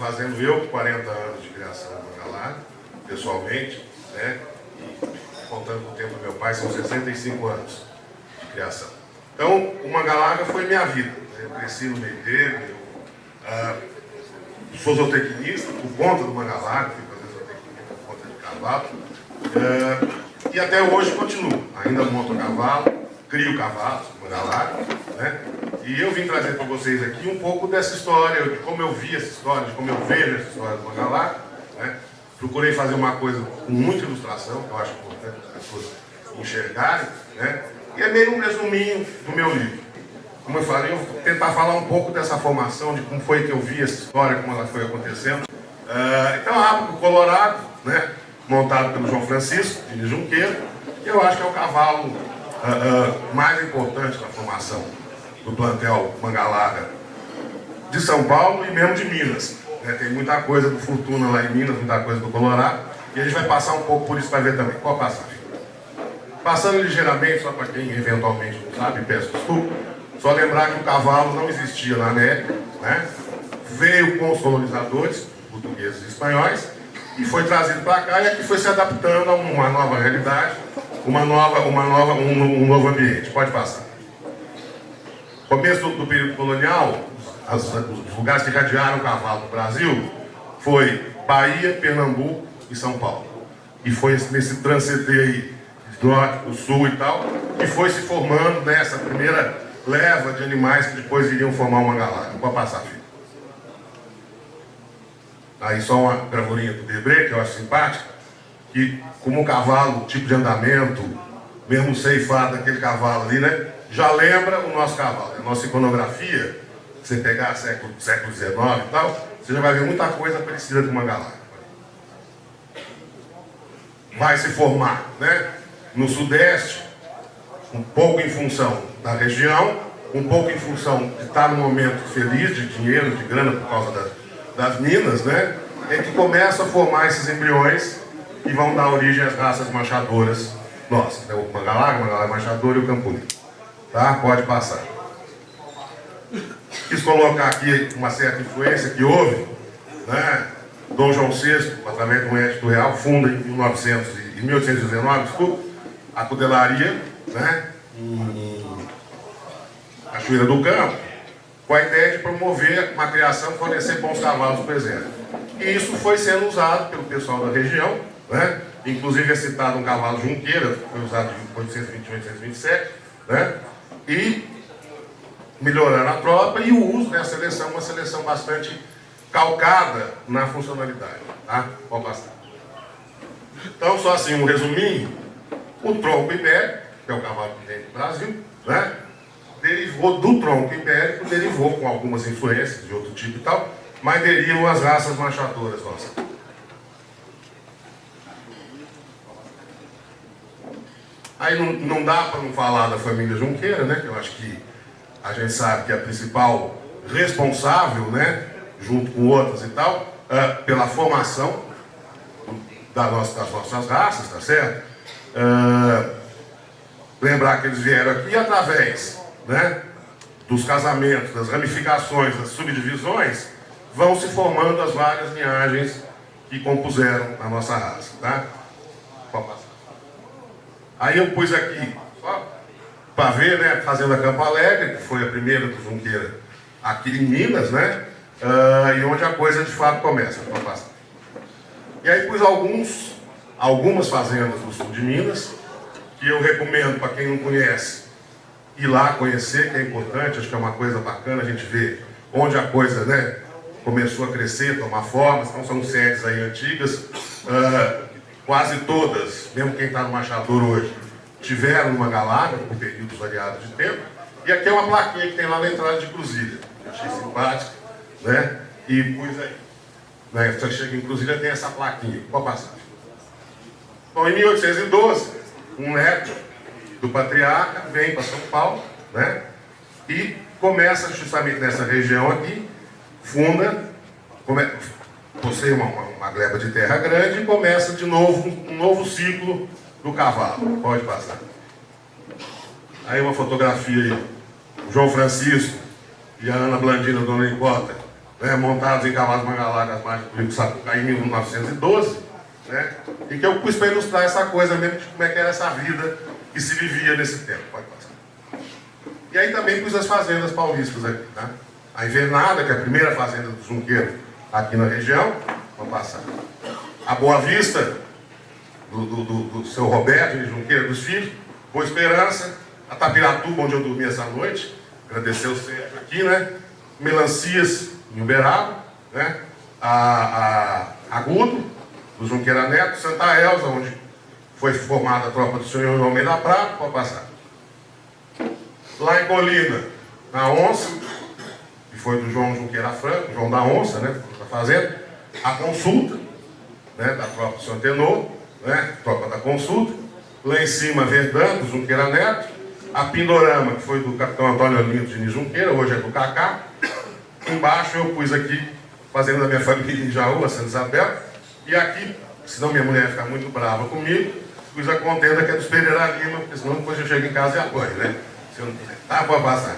fazendo eu 40 anos de criação do Manga Larga, pessoalmente, né? E contando com o tempo do meu pai, são 65 anos de criação. Então, o Manga Larga foi minha vida. Eu cresci no meio dele, eu sou zootecnista por conta do Manga Larga, fui fazer zootecnia por conta de cavalo. E até hoje continuo. Ainda monto cavalo, crio cavalos, Manga Larga, né? E eu vim trazer para vocês aqui um pouco dessa história, de como eu vi essa história, de como eu vejo essa história do Manga Larga, né? Procurei fazer uma coisa com muita ilustração, que eu acho importante as pessoas enxergarem, né? E é meio um resuminho do meu livro. Como eu falei, eu vou tentar falar um pouco dessa formação, de como foi que eu vi essa história, como ela foi acontecendo. Então, Ápico Colorado, né? Montado pelo João Francisco de Junqueira, que eu acho que é o cavalo mais importante da formação do plantel Manga Larga de São Paulo e mesmo de Minas. Tem muita coisa do Fortuna lá em Minas, muita coisa do Colorado, e a gente vai passar um pouco por isso para ver também. Pode passar, filho. Passando ligeiramente, só para quem eventualmente não sabe, peço desculpa, só lembrar que o cavalo não existia na América, né? Veio com os colonizadores, portugueses e espanhóis, e foi trazido para cá e aqui foi se adaptando a uma nova realidade, um novo ambiente. Pode passar. Começo do período colonial, os lugares que irradiaram o cavalo do Brasil foi Bahia, Pernambuco e São Paulo. E foi nesse transeter aí, do norte, do sul e tal, que foi se formando nessa primeira leva de animais que depois iriam formar o Manga Larga. Pode passar, filho. Aí só uma gravurinha do Debré, que eu acho simpática, que como o cavalo, tipo de andamento, mesmo ceifado daquele cavalo ali, né? Já lembra o nosso cavalo. A nossa iconografia, se você pegar século XIX e tal, você já vai ver muita coisa parecida com o Manga Larga. Vai se formar, né? No Sudeste, um pouco em função da região, um pouco em função de estar num momento feliz de dinheiro, de grana por causa das minas, né? É que começa a formar esses embriões que vão dar origem às raças manchadoras nossas. Então, o Manga Larga Manchador e o Campo Limpo. Tá? Pode passar. Quis colocar aqui uma certa influência que houve, né? Dom João VI, através de um edito real, funda em 1819, desculpa, a cudelaria, né? Em Cachoeira do Campo, com a ideia de promover uma criação e fornecer bons cavalos para o exército. E isso foi sendo usado pelo pessoal da região, né? Inclusive é citado um cavalo Junqueira, que foi usado em 1821 e 1827, né? E melhorando a tropa e o uso dessa seleção, uma seleção bastante calcada na funcionalidade. Tá? Pode passar. Então, só assim um resuminho, o tronco ibérico, que é o cavalo que tem no Brasil, né? Derivou do tronco ibérico, derivou com algumas influências de outro tipo e tal, mas derivam as raças manchadoras nossas. Aí não dá para não falar da família Junqueira, né? Que eu acho que a gente sabe que é a principal responsável, né? Junto com outras e tal, pela formação das nossas raças, tá certo? Lembrar que eles vieram aqui através, né, dos casamentos, das ramificações, das subdivisões, vão se formando as várias linhagens que compuseram a nossa raça, tá? Pode passar. Aí eu pus aqui, só para ver, né, Fazenda Campo Alegre, que foi a primeira do Junqueira aqui em Minas, né? E onde a coisa de fato começa. Pode passar. E aí pus algumas fazendas do sul de Minas, que eu recomendo para quem não conhece, ir lá conhecer, que é importante, acho que é uma coisa bacana a gente ver onde a coisa, né, começou a crescer, tomar forma. Então são sedes aí antigas, quase todas, mesmo quem está no Machador hoje, tiveram no Manga Larga por períodos variados de tempo. E aqui é uma plaquinha que tem lá na entrada de Cruzilha, eu achei simpática, né, e pus aí. Né, você chega em Cruzilha, tem essa plaquinha, pode passar. Então, em 1812, um neto do patriarca vem para São Paulo, né? E começa justamente nessa região aqui, funda, possui uma gleba de terra grande e começa de novo um novo ciclo do cavalo. Pode passar. Aí uma fotografia aí, o João Francisco e a Ana Blandina, Dona Nicota, né, montados em cavalos manga-larga às margens do rio Sapucaí em 1912, né, e que eu pus para ilustrar essa coisa mesmo de como é que era essa vida que se vivia nesse tempo. Pode passar. E aí também pus as fazendas paulistas aqui, tá? A Invernada, que é a primeira fazenda do Junqueiro aqui na região, vamos passar. A Boa Vista, do seu Roberto de Junqueira dos Filhos, Boa Esperança, a Tapiratuba, onde eu dormi essa noite, agradecer o Sérgio aqui, né? Melancias, em Uberaba, né? A Agudo, do Junqueira Neto, Santa Elza, onde foi formada a tropa do senhor Almeida Prado, pode passar. Lá em Colina, na Onça, que foi do João Junqueira Franco, João da Onça, né? Da fazenda, a Consulta, né? Da tropa do senhor Tenor, né? Tropa da Consulta. Lá em cima, Verdão, do Junqueira Neto. A Pindorama, que foi do capitão Antônio Olinto de Junqueira, hoje é do Cacá. Embaixo eu pus aqui, fazendo da minha família em Jaú, a Santa Isabel. E aqui, senão minha mulher fica muito brava comigo, pus a contenda que é dos Pereira Lima, porque senão depois eu chego em casa e apanho, né? Se eu não quiser. Tá, pode passar.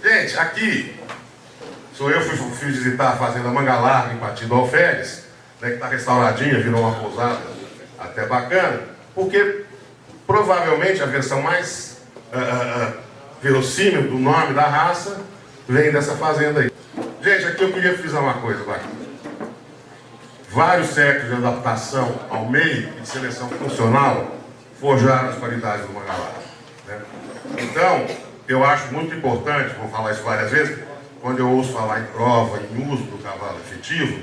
Gente, aqui, sou eu, fui visitar a fazenda Manga Larga, em Partido Alferes, né, que está restauradinha, virou uma pousada até bacana, porque provavelmente a versão mais verossímil do nome da raça vem dessa fazenda aí. Gente, aqui eu queria frisar uma coisa bacana. Vários séculos de adaptação ao meio e de seleção funcional forjaram as qualidades do Manga Larga, né? Então, eu acho muito importante, vou falar isso várias vezes, quando eu ouço falar em prova, em uso do cavalo efetivo,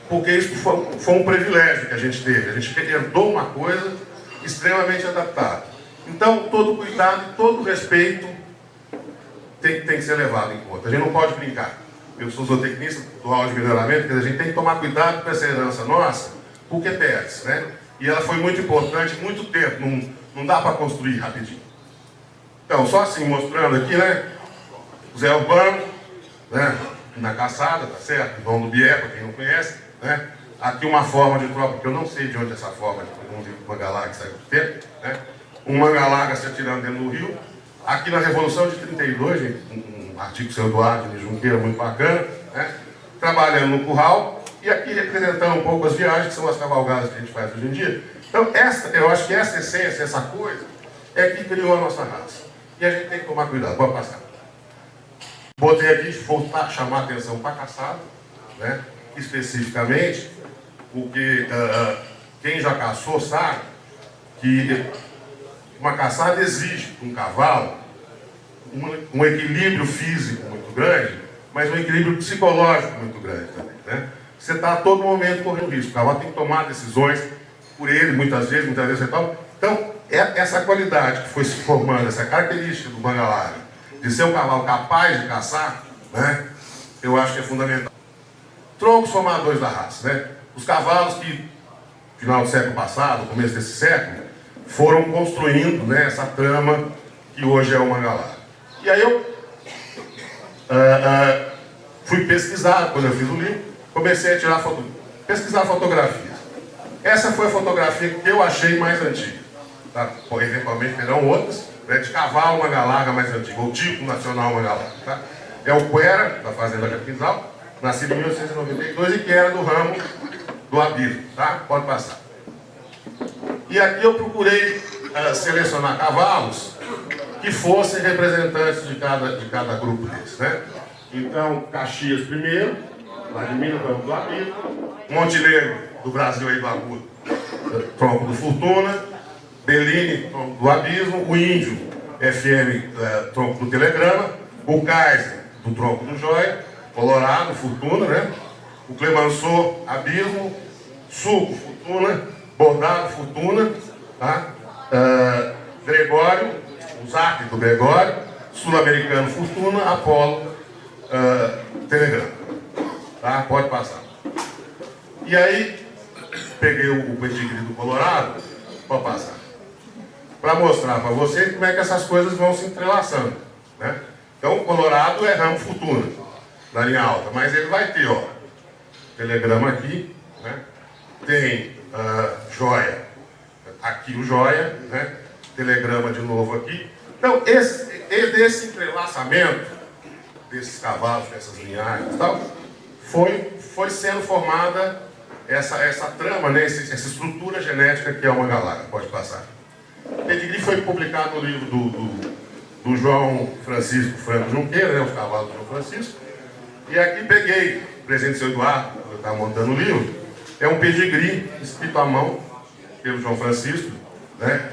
porque isso foi um privilégio que a gente teve. A gente herdou uma coisa extremamente adaptada. Então, todo cuidado e todo respeito tem que ser levado em conta. A gente não pode brincar. Eu sou zootecnista do áudio de melhoramento, quer dizer, a gente tem que tomar cuidado com essa herança nossa, porque perde, né? E ela foi muito importante, muito tempo, não dá para construir rapidinho. Então, só assim, mostrando aqui, né? Zé Urbano, né? Na caçada, tá certo? Dom do Bié, para quem não conhece, né? Aqui uma forma de tropa, que eu não sei de onde essa forma de Manga Larga saiu do tempo, né? Um Manga Larga se atirando dentro do rio. Aqui na Revolução de 32, gente, um artigo do seu Eduardo de Junqueira, muito bacana, né? Trabalhando no curral, e aqui representando um pouco as viagens, que são as cavalgadas que a gente faz hoje em dia. Então, eu acho que essa essência, essa coisa, é que criou a nossa raça. E a gente tem que tomar cuidado. Vamos passar. Botei aqui, voltar, chamar a atenção para a caçada, né? Especificamente, porque quem já caçou sabe que uma caçada exige de um cavalo um equilíbrio físico muito grande, mas um equilíbrio psicológico muito grande também, né? Você está a todo momento correndo risco. O cavalo tem que tomar decisões por ele, muitas vezes você toma. Então, essa qualidade que foi se formando, essa característica do Manga Larga, de ser um cavalo capaz de caçar, né? Eu acho que é fundamental. Troncos formadores da raça, né? Os cavalos que, final do século passado, começo desse século, foram construindo, né, essa trama que hoje é o Manga Larga. E aí eu fui pesquisar, quando eu fiz o livro, comecei a tirar pesquisar fotografias. Essa foi a fotografia que eu achei mais antiga. Tá? Eventualmente terão outras, né, de cavalo Manga Larga mais antigo, ou tipo nacional Manga Larga. Tá? É o Quera, da Fazenda Capinzal, nascido em 1892 e que era do ramo do abismo. Tá? Pode passar. E aqui eu procurei selecionar cavalos que fossem representantes de cada grupo desses, né? Então, Caxias primeiro, lá de Minas, do Abismo, Montenegro, do Brasil aí do Agudo, tronco do Fortuna, Bellini, tronco do Abismo, o Índio, FM, tronco do Telegrama, o Kaiser, do tronco do Joia, Colorado, Fortuna, né? O Clemenceau, Abismo, Suco, Fortuna, Bordado, Fortuna, tá? Gregório, os Acre do Gregório, Sul-Americano, Fortuna, Apolo, Telegrama. Tá? Pode passar. E aí, peguei o pedigree do Colorado, pode passar, para mostrar para você como é que essas coisas vão se entrelaçando, né? Então, o Colorado é ramo Fortuna, na linha alta, mas ele vai ter, ó, Telegrama aqui, né? Tem Joia, aqui o Joia, né? Telegrama de novo aqui. Então, esse entrelaçamento desses cavalos, dessas linhagens e tal, foi sendo formada essa trama, né, essa estrutura genética que é uma galáxia. Pode passar. O pedigree foi publicado no livro do João Francisco Franco Junqueira, né, Os Cavalos do João Francisco. E aqui peguei, presente do seu Eduardo, quando eu estava montando o livro, é um pedigree escrito à mão pelo João Francisco, né,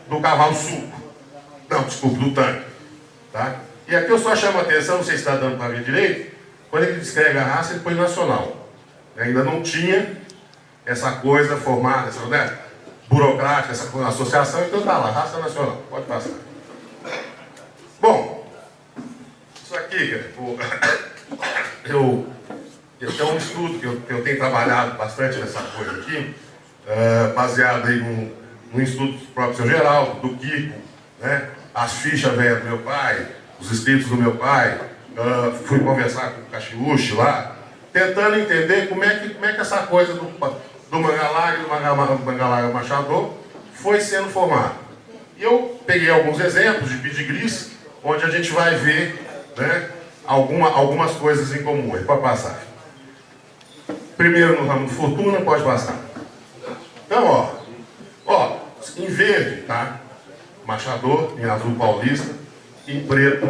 do cavalo suco. Não, desculpe, do tanque. Tá? E aqui eu só chamo a atenção, não sei se está dando para ver direito, quando ele descreve a raça, ele põe nacional. Ainda não tinha essa coisa formada, essa, né, burocrática, essa associação, então está lá, raça nacional. Pode passar. Bom, isso aqui, eu tenho um estudo que eu tenho trabalhado bastante nessa coisa aqui, baseado aí num estudo do próprio seu Geraldo, do Kiko, né, as fichas velhas do meu pai, os escritos do meu pai, fui conversar com o Cachiúchi lá, tentando entender como é que essa coisa do Mangalaga e do Mangalaga Machador foi sendo formada. E eu peguei alguns exemplos de pedigrees, onde a gente vai ver, né, algumas coisas em comum. Aí, pode passar. Primeiro no ramo de fortuna, pode passar. Então, ó, em verde, tá? Machador, em azul paulista, em preto,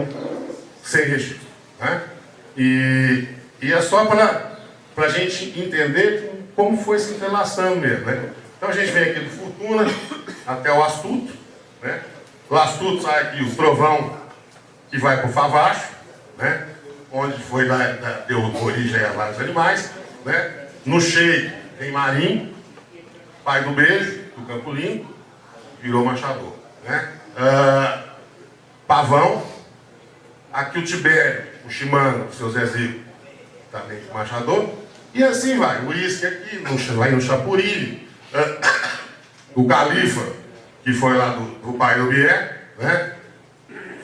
sem registro. Né? E é só para a gente entender como foi se entrelaçando mesmo. Né? Então a gente vem aqui do Fortuna até o Astuto. Né? Do Astuto sai aqui o Trovão, que vai para o Favacho, né? Onde foi lá, deu origem a vários animais. Né? No Cheio tem Marinho, pai do Beijo, do Campo Limpo, virou Machador. Né? Pavão, aqui o Tibério, o Chimano, o seu Zezinho, também Machador, e assim vai. O Uísque aqui, vai no Chapuri, o Califa, que foi lá do pai do Bier, né?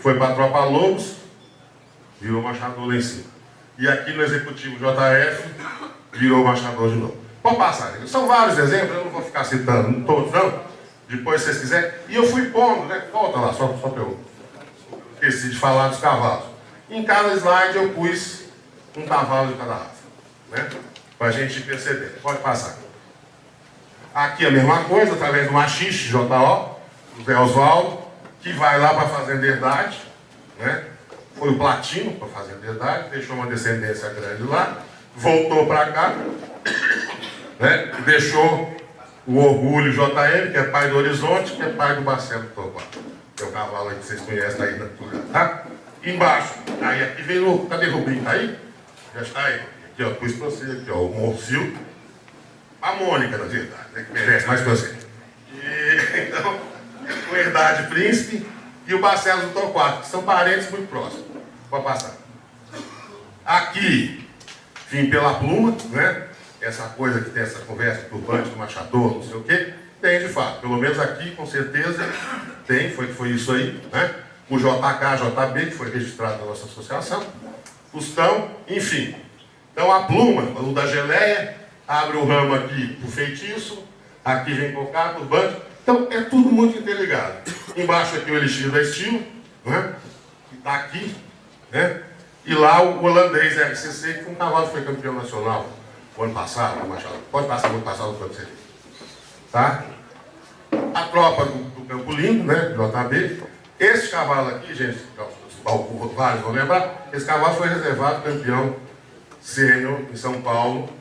Foi para a Tropa Lobos, virou Machador lá em cima. E aqui no Executivo JF, virou Machador de novo. Pode passar, são vários exemplos, eu não vou ficar citando todos, não. Depois, se vocês quiserem. E eu fui pondo, né? Volta lá, só para eu esqueci de falar dos cavalos. Em cada slide eu pus um cavalo de cada raça, né? Para a gente perceber. Pode passar. Aqui a mesma coisa, através do Machixe, JO, do Zé Osvaldo, que vai lá para a Fazenderdade, né? Foi o Platino para a Fazenderdade, deixou uma descendência grande lá, voltou para cá, né? E deixou o Orgulho JM, que é pai do Horizonte, que é pai do Marcelo Torquato. Que é o cavalo aí que vocês conhecem aí na cultura, tá? Embaixo, aí aqui vem o... Cadê o Rubinho? Tá aí? Já está aí. Aqui, ó, pus para você aqui, ó, o Morcil. A Mônica, na verdade, né, que merece mais que você. E, então, o Herdade Príncipe e o Barcelos do Torquato, que são parentes muito próximos. Pode passar. Aqui, vim pela pluma, né? Essa coisa que tem essa conversa turbante do Machador, não sei o quê, tem de fato. Pelo menos aqui, com certeza, tem, foi isso aí, né? O JK, JB, que foi registrado na nossa associação, Custão, enfim. Então a pluma, o da geleia, abre o ramo aqui pro feitiço, aqui vem cocar, turbante. Então é tudo muito interligado. Embaixo aqui o elixir da estilo, né? Que está aqui, né? E lá o holandês RCC, que foi um cavalo que foi campeão nacional o ano passado, o Machado. Pode passar o ano passado para você. Tá? A tropa do Campo Limpo, né? JB. Esse cavalo aqui, gente, vários vão lembrar, esse cavalo foi reservado campeão sênior em São Paulo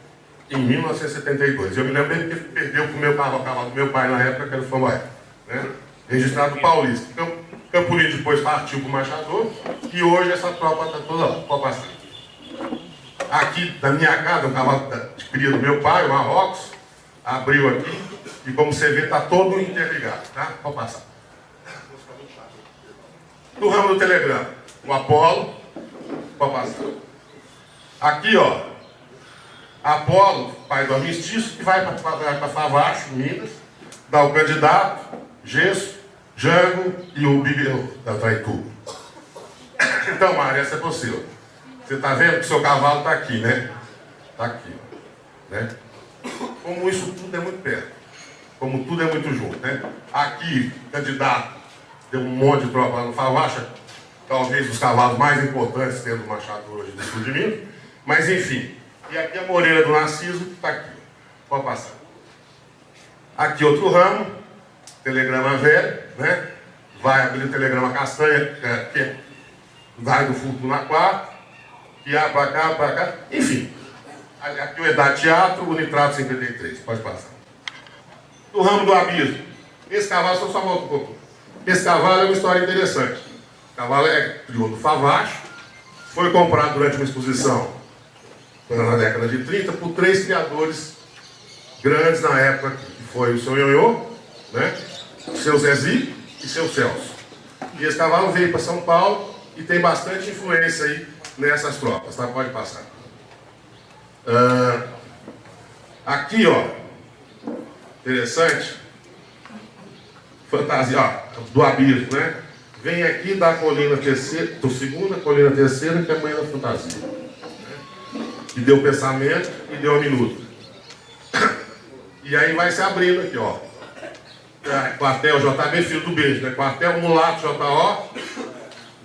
em 1972. Eu me lembro bem porque perdeu para o meu cavalo do meu pai na época, que era o Famaé, né? Registrado paulista. Então, Campo Limpo depois partiu para o Machador e hoje essa tropa está toda lá. Pode passar. Aqui da minha casa, um cavalo de cria do meu pai, o Marrocos, abriu aqui e como você vê, está todo interligado, tá? Pode passar. Do ramo do telegrama, o Apolo, pode passar. Aqui, ó, Apolo, pai do Amistiço, que vai para Favacho, Minas, dá o candidato, Gesso, Jango e o Bibião da Traitu. Então, Mário, essa é possível. Você está vendo que o seu cavalo está aqui, né? Está aqui, ó, né? Como isso tudo é muito perto, como tudo é muito junto, né? Aqui, candidato, deu um monte de tropa lá no Favacha, talvez os cavalos mais importantes tendo o machador hoje do sul de Minas, mas enfim. E aqui a Moreira do Narciso, que está aqui. Pode passar. Aqui outro ramo, telegrama velho, né? Vai abrir o telegrama castanha, que vai do Futuro na 4, que vai para cá, enfim. Aqui o Edad Teatro, o Nitrato 53, pode passar. Do ramo do abismo. Esse cavalo, só volta um pouco. Esse cavalo é uma história interessante. O cavalo é crioulo do Favacho, foi comprado durante uma exposição na década de 30 por 3 criadores grandes na época, que foi o seu Ionhô, né? O seu Zezinho e seu Celso. E esse cavalo veio para São Paulo e tem bastante influência aí nessas tropas, tá? Pode passar. Aqui, ó, interessante, fantasia, ó, do abismo, né? Vem aqui da colina terceira, do segunda, colina terceira, que é a mãe da fantasia. Né? Que deu pensamento e deu a minuta. E aí vai se abrindo aqui, ó. Quartel JB, filho do beijo, né? Quartel Mulato JO,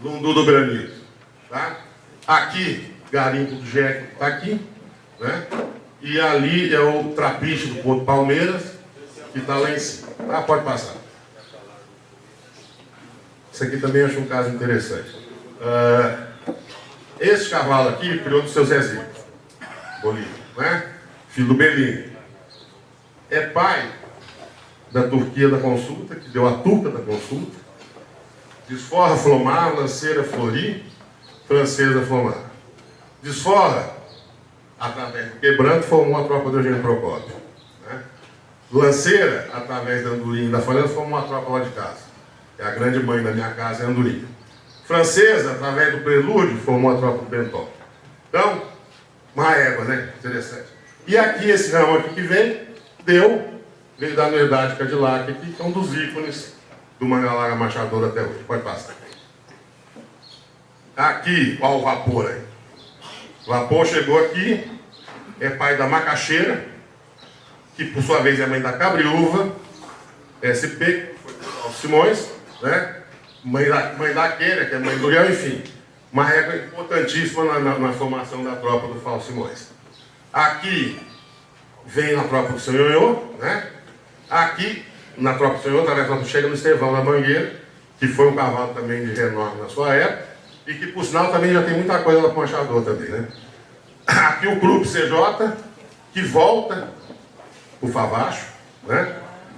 Lundu do Granito. Tá? Aqui, garimpo do Jeco, tá aqui, né? E ali é o trapiche do Porto Palmeiras, que está lá em cima. Tá? Pode passar. Isso aqui também eu acho um caso interessante. Esse cavalo aqui criou do seu Zezinho Bolívia, né? Filho do Bellini. É pai da Turquia da Consulta, que deu a Turca da Consulta, Desforra Flomar, Lanceira Flori, Francesa Flomar. Desforra, através do Quebranto, formou a tropa do Eugênio Procópio. Né? Lanceira, através da Andorinha e da Folha, formou a tropa lá de casa. É a grande mãe da minha casa, é a Andorinha. Francesa, através do Prelúdio, formou a tropa do Bentó. Então, uma égua, né? Interessante. E aqui, esse ramo aqui que veio da Novidade Cadillac aqui, que é um dos ícones do Mangalaga Machador até hoje. Pode passar. Aqui, olha o vapor aí. O vapor chegou aqui, é pai da Macaxeira, que por sua vez é mãe da Cabriúva, SP, que foi do Simões, né? Mãe da Queira, que é mãe do Leão, enfim. Uma regra importantíssima na formação da tropa do Falso Simões. Aqui vem na tropa do seu Ionhô, né? Aqui, na tropa do seu Ionhô, através do chega no Estevão da Mangueira, que foi um cavalo também de renome na sua época, e que, por sinal, também já tem muita coisa lá para o Machador também, né? Aqui o Clube CJ, que volta o Favacho, né?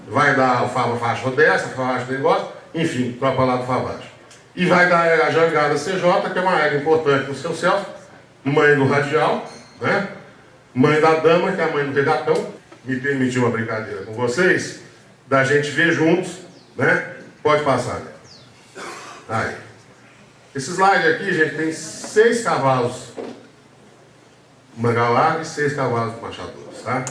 Vai dar o Favacho dessa, o Favacho do negócio, enfim, tropa lá do Favacho. E vai dar a Jangada CJ, que é uma regra importante no seu Celso, mãe do Radial, né? Mãe da Dama, que é a mãe do Regatão. Me permitiu uma brincadeira com vocês, da gente ver juntos, né? Pode passar, né? Aí. Esse slide aqui, gente, tem 6 cavalos Mangalaga e 6 cavalos Machadores, tá?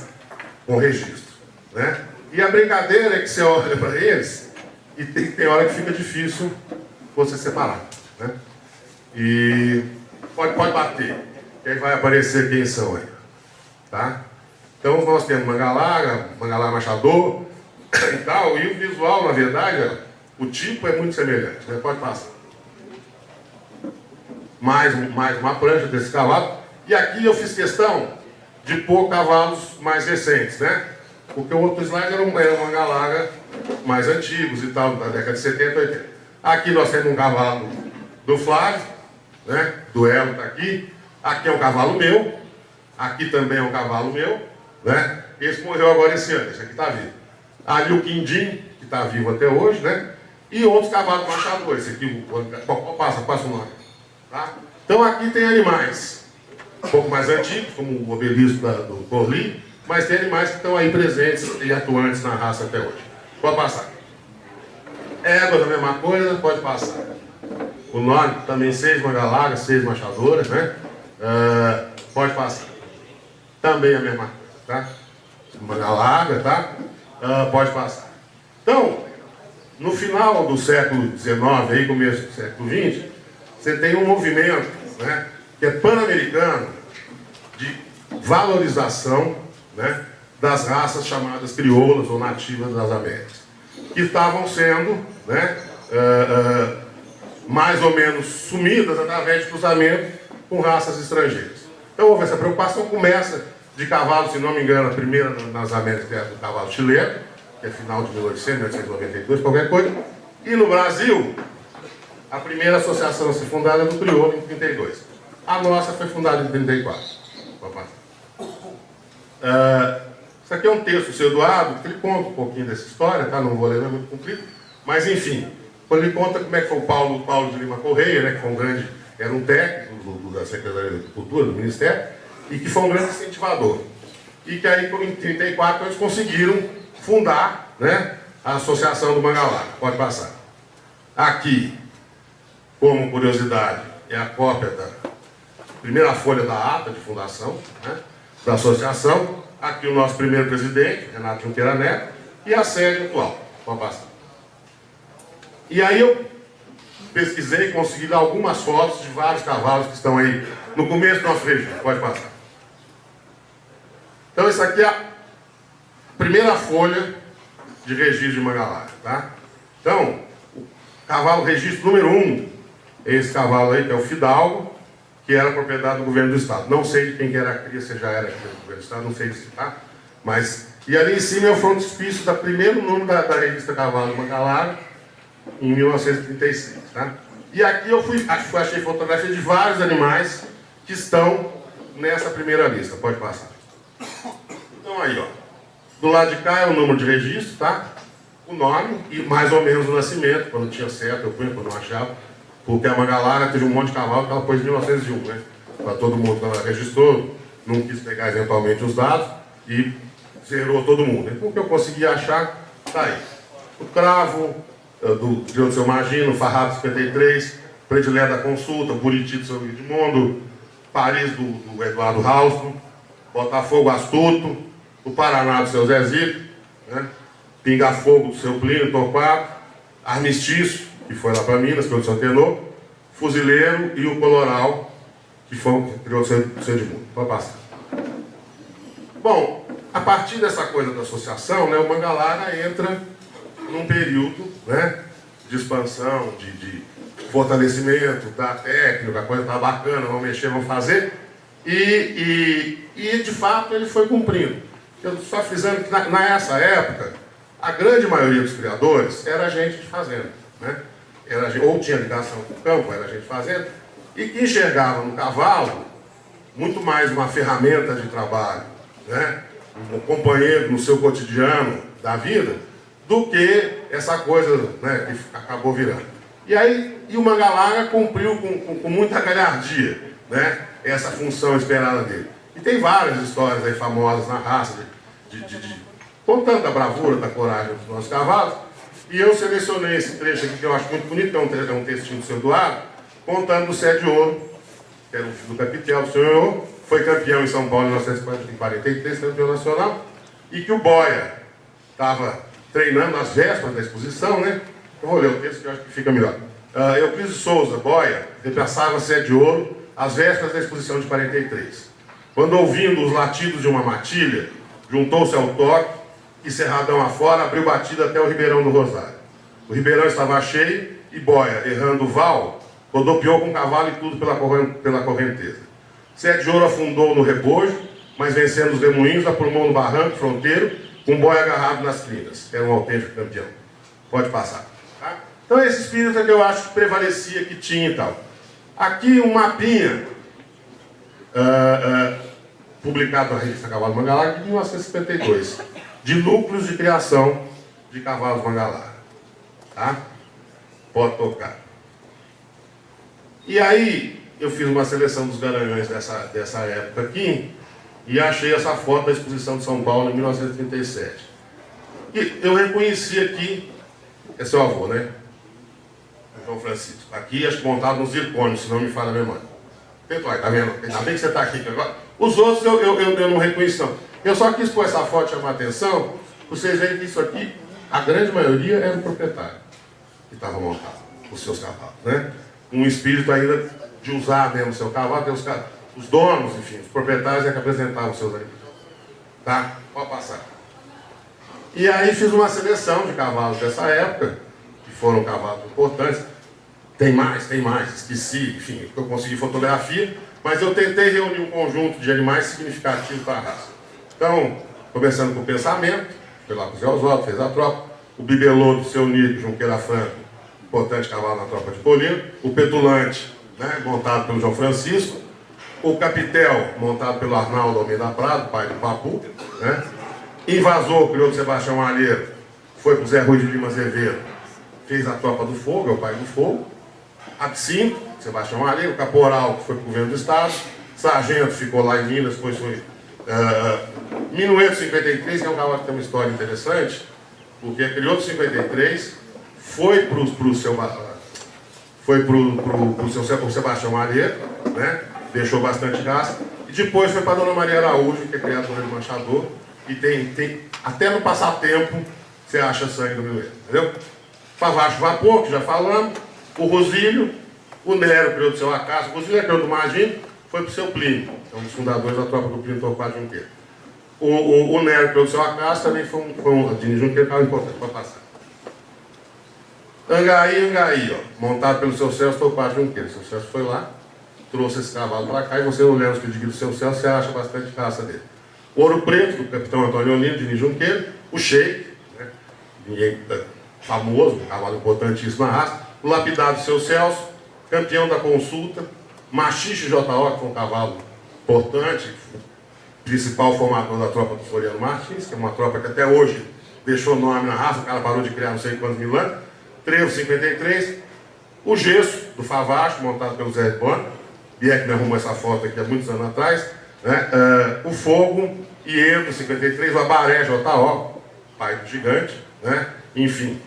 Com registro, né? E a brincadeira é que você olha para eles e tem hora que fica difícil você separar, né? E pode bater, que aí vai aparecer quem são aí, tá? Então nós temos Mangalaga Machador e tal, e o visual, na verdade, o tipo é muito semelhante, né? Pode passar. Mais uma prancha desse cavalo. E aqui eu fiz questão de pôr cavalos mais recentes, né? Porque o outro slide era um Mangalaga mais antigos e tal, da década de 70, 80. Aqui nós temos um cavalo do Flávio, né? Duelo está aqui. Aqui é um cavalo meu. Aqui também é um cavalo meu, né? Esse morreu agora esse ano, esse aqui está vivo. Ali o Quindim, que está vivo até hoje, né? E outros cavalos machadores. Esse aqui, passa o nome. Tá? Então aqui tem animais um pouco mais antigos, como o obelisco do Corli, mas tem animais que estão aí presentes e atuantes na raça até hoje. Pode passar. Éguas, a mesma coisa, pode passar. O nome também 6 Mangalagas, 6 Machadoras, né? Pode passar. Também a mesma coisa, tá? Mangalaga, tá? Pode passar. Então, no final do século XIX, aí, começo do século XX, você tem um movimento, né, que é pan-americano de valorização, né, das raças chamadas crioulas ou nativas das Américas, que estavam sendo, né, mais ou menos sumidas através de cruzamento com raças estrangeiras. Então houve essa preocupação, começa de cavalo, se não me engano, a primeira nas Américas é do cavalo chileno, que é final de 1800, 1892, qualquer coisa. E no Brasil, a primeira associação a ser fundada é do crioulo em 32. A nossa foi fundada em 34. Isso aqui é um texto do seu Eduardo, que ele conta um pouquinho dessa história, tá? Não vou ler, não é muito comprido. Mas, enfim, quando ele conta como é que foi o Paulo de Lima Correia, né, que foi um grande, era um técnico da Secretaria de Cultura, do Ministério, e que foi um grande incentivador. E que aí, em 34, eles conseguiram fundar, né, a Associação do Mangalarga. Pode passar. Aqui, como curiosidade, é a cópia da primeira folha da ata de fundação, né, da associação. Aqui o nosso primeiro presidente, Renato Junqueira Neto, e a sede atual. Pode passar. E aí eu pesquisei e consegui dar algumas fotos de vários cavalos que estão aí no começo do nosso registro. Pode passar. Então, isso aqui é a primeira folha de registro de Mangalarga, tá? Então, o cavalo registro número 1 é esse cavalo aí, que é o Fidalgo, que era propriedade do governo do estado. Não sei de quem que era a cria, se já era cria do governo do estado, não sei se tá. Mas, e ali em cima é o frontispício do primeiro número da revista Cavalo Mangalarga, em 1936, tá? E aqui eu achei fotografia de vários animais que estão nessa primeira lista. Pode passar. Então aí, ó. Do lado de cá é o número de registro, tá? O nome e mais ou menos o nascimento, quando tinha certo, eu punha, quando não achava. Porque a Mangalarga teve um monte de cavalo que ela pôs em 1901, né? Para todo mundo que ela registrou, não quis pegar eventualmente os dados e zerou todo mundo. Então o que eu consegui achar, tá aí. O cravo do Rio do Seu Magino, Farrapo 53, Predileto da Consulta, Buriti do Seu Edmundo, Paris do Eduardo Rausto, Botafogo Astuto, o Paraná do Seu Zezito, né? Pinga-Fogo do Seu Plínio Torquato, Armistício, que foi lá para Minas, que é o São Tenor, Fuzileiro e o Coloral, que foi o que criou o Seu Edmundo. Pode passar. Bom, a partir dessa coisa da associação, né, o Mangalarga entra num período, né, de expansão, de fortalecimento da técnica, a coisa está bacana, vamos mexer, vamos fazer, e de fato ele foi cumprindo. Eu só frisando que nessa época, a grande maioria dos criadores era gente de fazenda, né? Ou tinha ligação com o campo, era gente de fazenda, e que enxergava no cavalo muito mais uma ferramenta de trabalho, né? Um companheiro no seu cotidiano da vida, do que essa coisa, né, que acabou virando. E o Mangalarga cumpriu com muita galhardia, né, essa função esperada dele. E tem várias histórias aí famosas na raça, contando da bravura, da coragem dos nossos cavalos. E eu selecionei esse trecho aqui que eu acho muito bonito, que é um textinho do seu Eduardo, contando do Sete de Ouro, que era o filho do Capitel, do senhor, foi campeão em São Paulo em 1943, campeão nacional, e que o Boia estava treinando às vésperas da exposição, né? Eu vou ler o texto que eu acho que fica melhor. Euclides Souza, Boia, repassava Sete de Ouro às vésperas da exposição de 43. Quando, ouvindo os latidos de uma matilha, juntou-se ao toque e, cerradão afora, abriu batida até o Ribeirão do Rosário. O Ribeirão estava cheio e Boia, errando o val, rodopiou com o cavalo e tudo pela correnteza. Sete de Ouro afundou no rebojo, mas vencendo os remoinhos, aprumou no barranco fronteiro, com Boia agarrado nas crinas. Era um autêntico campeão. Pode passar. Tá? Então esse espírito é que eu acho que prevalecia, que tinha e tal. Aqui um mapinha, publicado na revista Cavalo Mangalarga, de 1952, de núcleos de criação de cavalos Mangalarga. Tá? Pode tocar. E aí, eu fiz uma seleção dos garanhões dessa época aqui, e achei essa foto da exposição de São Paulo em 1937. E eu reconheci aqui, é seu avô, né? João Francisco. Aqui, acho que montado nos zircônios, se não me falha a memória. Tá vendo? Ainda bem que você está aqui agora. Os outros eu não reconheci, não. Eu só quis pôr essa foto e chamar a atenção, vocês veem que isso aqui, a grande maioria era o proprietário que estava montado, os seus cavalos, né? Um espírito ainda de usar mesmo o seu cavalo, tem os donos, enfim, os proprietários é que apresentavam os seus animais. Tá? Pode passar. E aí fiz uma seleção de cavalos dessa época, que foram cavalos importantes. tem mais, esqueci, enfim, eu consegui fotografia, mas eu tentei reunir um conjunto de animais significativos para a raça. Então, começando com o pensamento, foi lá com o Zé Oswaldo, fez a tropa, o bibelô do seu Nico, Junqueira Franco, importante cavalo na tropa de Polino, o petulante, né, montado pelo João Francisco, o capitel, montado pelo Arnaldo Almeida Prado, pai do Papu, né, invasor, criou do Sebastião Malheiro, foi para o Zé Rui de Lima Azevedo, fez a tropa do fogo, é o pai do fogo, Absinto, Sebastião Malheiro, caporal, que foi para o governo do estado, sargento, ficou lá em Minas, depois foi Minueto 53, que é um cavalo que tem uma história interessante, porque criou do 53, foi para o seu Sebastião Malheiro, né? Deixou bastante raça, e depois foi para a Dona Maria Araújo, que é criadora de manchador, e tem até no passatempo você acha sangue do Minueto, entendeu? Favacho Vapor, que já falamos, o Rosílio, o Nero criou do seu Acácio, o Rosílio criou do Magino, foi para o seu Plínio, é um dos fundadores da tropa do Plínio Torquato Junqueira. O Nero criou do seu Acácio, também foi um Dini Junqueira, que era importante para passar. Angaí, ó, montado pelo seu Celso Torquato Junqueira. O seu Celso foi lá, trouxe esse cavalo para cá, e você olhando os pedidos do seu Celso, você acha bastante raça dele. O Ouro Preto, do capitão Antônio Olino, Dini Junqueira, o Sheik, né? Ninguém famoso, um cavalo importantíssimo na raça, o lapidado do seu Celso, campeão da consulta, Machixe J.O., que foi um cavalo importante, principal formador da tropa do Floriano Martins, que é uma tropa que até hoje deixou nome na raça, o cara parou de criar não sei quantos mil anos, Trevo 53, o Gesso, do Favacho, montado pelo Zé Ribone, Bieck me arrumou essa foto aqui há muitos anos atrás, né? O Fogo, Iendo 53, o Abaré J.O., pai do gigante, né? Enfim,